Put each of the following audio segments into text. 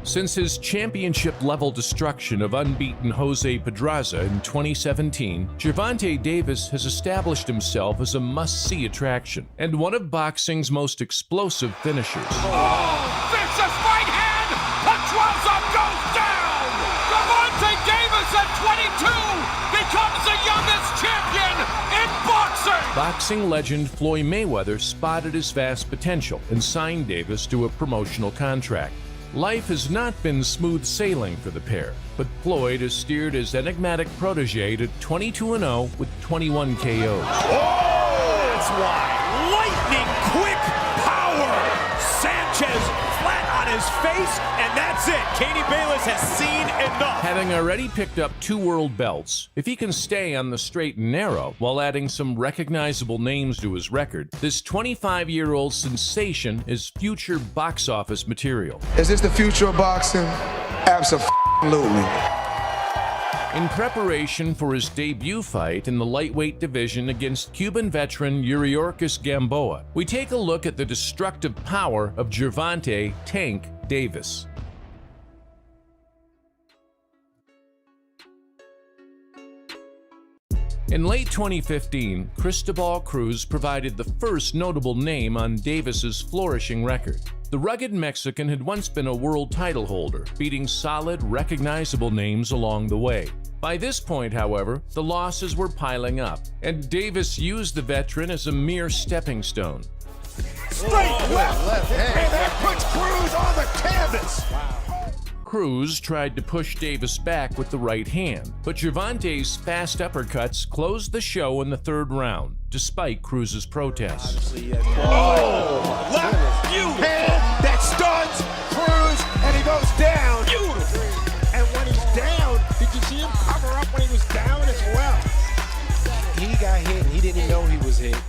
Since his championship-level destruction of unbeaten Jose Pedraza in 2017, Gervonta Davis has established himself as a must-see attraction and one of boxing's most explosive finishers. Oh, vicious right hand! Pedraza goes down! Gervonta Davis at 22 becomes the youngest champion in boxing! Boxing legend Floyd Mayweather spotted his vast potential and signed Davis to a promotional contract. Life has not been smooth sailing for the pair, but Floyd has steered his enigmatic protege to 22-0 with 21 KOs. Oh, that's why. Lightning quick power. Sanchez flat on his face, and that's it. Katie Bayless has seen enough. Having already picked up 2 world belts, if he can stay on the straight and narrow while adding some recognizable names to his record, this 25-year-old sensation is future box office material. Is this the future of boxing? Absolutely. In preparation for his debut fight in the lightweight division against Cuban veteran Yuriorkis Gamboa, we take a look at the destructive power of Gervonta "Tank" Davis. In late 2015, Cristobal Cruz provided the first notable name on Davis's flourishing record. The rugged Mexican had once been a world title holder, beating solid, recognizable names along the way. By this point, however, the losses were piling up, and Davis used the veteran as a mere stepping stone. Straight left hand. And that puts Cruz on the canvas. Cruz tried to push Davis back with the right hand, but Gervonta's fast uppercuts closed the show in the 3rd round, despite Cruz's protests. Oh, left, beautiful. Hand that stuns Cruz, and he goes down. Beautiful. And when he's down, did you see him cover up when he was down as well? He got hit, and he didn't know he was hit.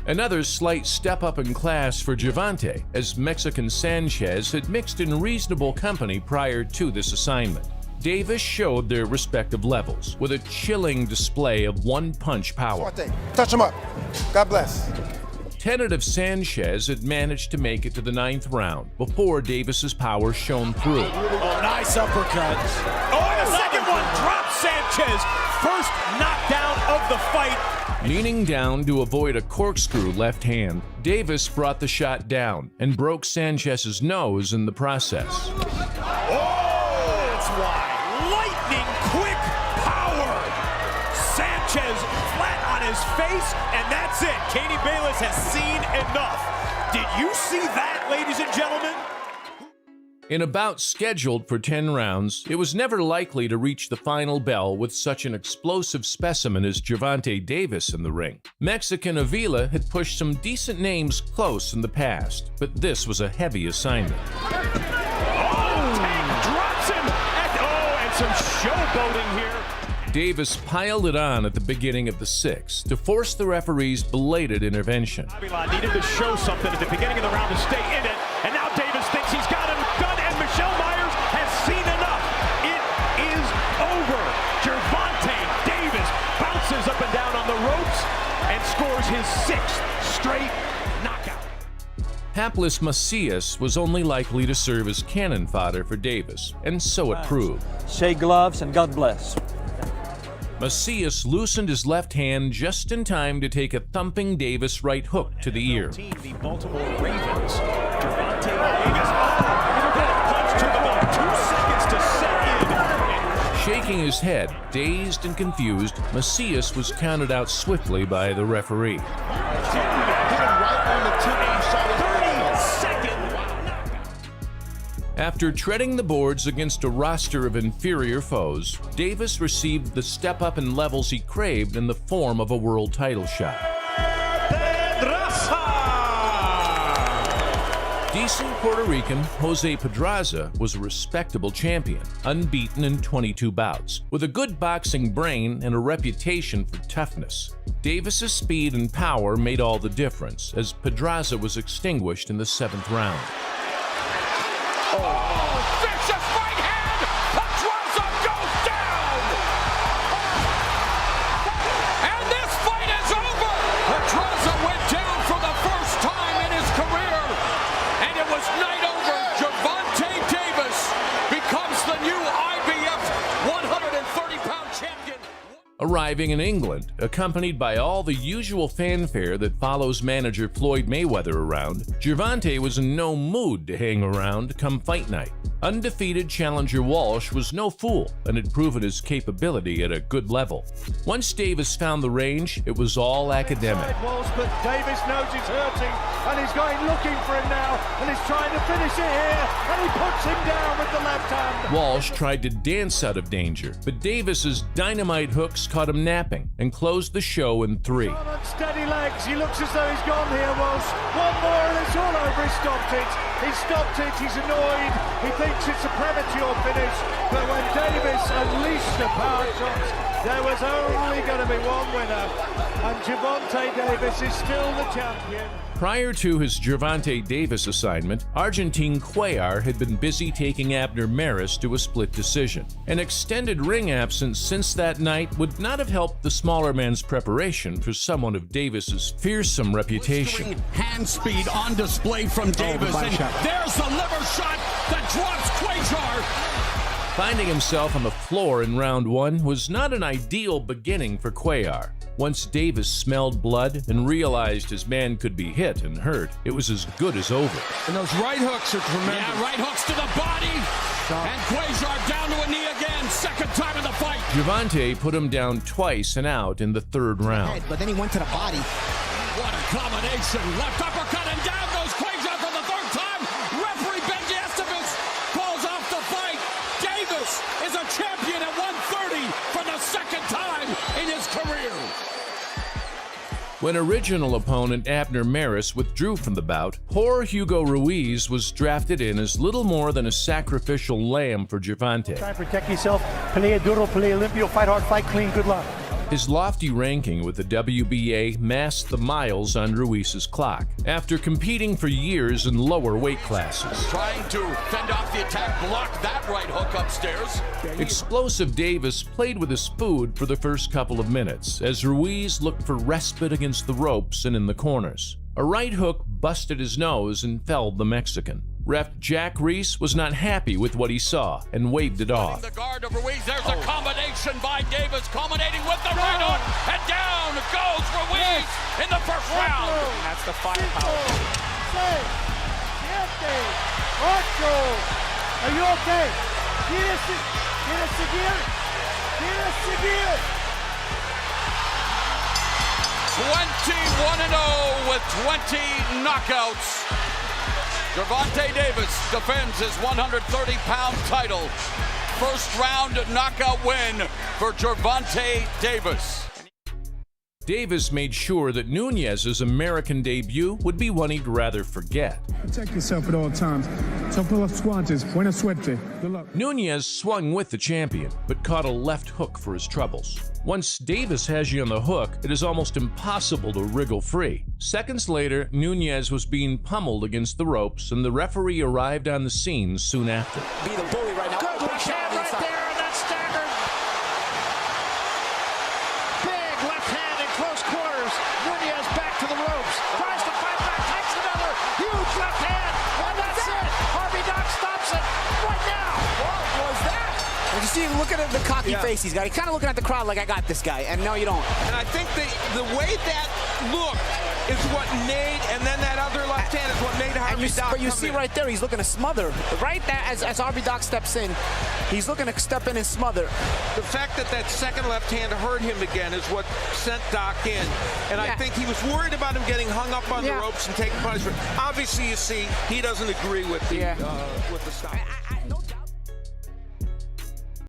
Another slight step up in class for Gervonta, as Mexican Sanchez had mixed in reasonable company prior to this assignment. Davis showed their respective levels, with a chilling display of one-punch power. Touch him up. God bless. Tentative Sanchez had managed to make it to the 9th round before Davis's power shone through. Oh, nice uppercut. Oh, and a second one drops Sanchez. First knockdown of the fight. Leaning down to avoid a corkscrew left hand, Davis brought the shot down and broke Sanchez's nose in the process. Oh, that's why. Lightning quick power. Sanchez flat on his face, and that's it. Katie Bayless has seen enough. Did you see that, ladies and gentlemen? In a bout scheduled for 10 rounds, it was never likely to reach the final bell with such an explosive specimen as Gervonta Davis in the ring. Mexican Avila had pushed some decent names close in the past, but this was a heavy assignment. Oh, Tank drops him! And some showboating here. Davis piled it on at the beginning of the 6th to force the referee's belated intervention. Avila needed to show something at the beginning of the round to stay in it, and now Davis thinks he's got him done, and Michelle Myers has seen enough. It is over. Gervonta Davis bounces up and down on the ropes and scores his 6th straight knockout. Hapless Macias was only likely to serve as cannon fodder for Davis, and so it proved. Shake gloves and God bless. Macias loosened his left hand just in time to take a thumping Davis right hook to the ear. The Baltimore Ravens. Gervonta Davis. Punch took about 2 seconds to set in. Shaking his head, dazed and confused, Macias was counted out swiftly by the referee. After treading the boards against a roster of inferior foes, Davis received the step-up in levels he craved in the form of a world title shot. Decent Puerto Rican Jose Pedraza was a respectable champion, unbeaten in 22 bouts, with a good boxing brain and a reputation for toughness. Davis's speed and power made all the difference, as Pedraza was extinguished in the 7th round. Oh, vicious right hand! Pedraza goes down! And this fight is over! Pedraza went down for the first time in his career! And it was night over. Gervonta Davis Arriving in England, accompanied by all the usual fanfare that follows manager Floyd Mayweather around, Gervonta was in no mood to hang around come fight night. Undefeated challenger Walsh was no fool and had proven his capability at a good level. Once Davis found the range, it was all academic. Walsh, but Davis knows he's hurting, and he's going looking for him now, and he's trying to finish it here, and he puts him down with the left hand. Walsh tried to dance out of danger, but Davis's dynamite hooks caught him napping and closed the show in 3. On steady legs, he looks as though he's gone here, Walsh. One more and it's all over. He stopped it. He stopped it. He's annoyed. He thinks it's a premature finish. But when Davis unleashed the power shots, there was only going to be one winner. And Gervonta Davis is still the champion. Prior to his Gervonta Davis assignment, Argentine Cuellar had been busy taking Abner Maris to a split decision. An extended ring absence since that night would not have helped the smaller man's preparation for someone of Davis's fearsome reputation. Hand speed on display from Davis, and there's the liver shot that drops Cuellar. Finding himself on the floor in round 1 was not an ideal beginning for Cuellar. Once Davis smelled blood and realized his man could be hit and hurt, it was as good as over. And those right hooks are tremendous. Yeah, right hooks to the body, and Cuellar down to a knee again, second time in the fight. Gervonta put him down twice and out in the 3rd round. But then he went to the body. What a combination, left uppercut, and down goes Cuellar for the 3rd time. Referee Benji Estevez calls off the fight. Davis is a champion at 130 for the 2nd time in his career. When original opponent Abner Maris withdrew from the bout, poor Hugo Ruiz was drafted in as little more than a sacrificial lamb for Gervonta. Try and protect yourself. Pelea duro, pelea limpio, fight hard, fight clean, good luck. His lofty ranking with the WBA masked the miles on Ruiz's clock. After competing for years in lower weight classes, Trying to fend off the attack, block that right hook upstairs. explosive Davis played with his food for the first couple of minutes as Ruiz looked for respite against the ropes and in the corners. A right hook busted his nose and felled the Mexican. Ref Jack Reese was not happy with what he saw and waved it off. The guard of Ruiz, there's a combination by Davis, culminating with the right hook, and down goes Ruiz in the 1st round. That's the firepower. Are you okay? ¿Quieres seguir? 21-0 with 20 knockouts. Gervonta Davis defends his 130-pound title. 1st round knockout win for Gervonta Davis. Davis made sure that Nuñez's American debut would be one he'd rather forget. Protect yourself at all times. Topo los guantes. Buena suerte. Good luck. Nuñez swung with the champion, but caught a left hook for his troubles. Once Davis has you on the hook, it is almost impossible to wriggle free. Seconds later, Nuñez was being pummeled against the ropes, and the referee arrived on the scene soon after. Be the bully right now. Good left hand right there, and that's staggered. Big left hand in close quarters. Nuñez back to the ropes. Tries to fight back, takes another huge left hand. And that's it. Harvey Doc stops it right now. What was that? And you see him looking at the cocky face he's got. He's kind of looking at the crowd like, I got this guy. And no, you don't. And I think the way that looked is what made, and then that other left hand is what made Harvey Doc But you see right there, he's looking to smother. Right there, as Harvey Doc steps in, he's looking to step in and smother. The fact that that second left hand hurt him again is what sent Doc in. And I think he was worried about him getting hung up on the ropes and taking punishment. Obviously, you see, he doesn't agree with the stop. No doubt.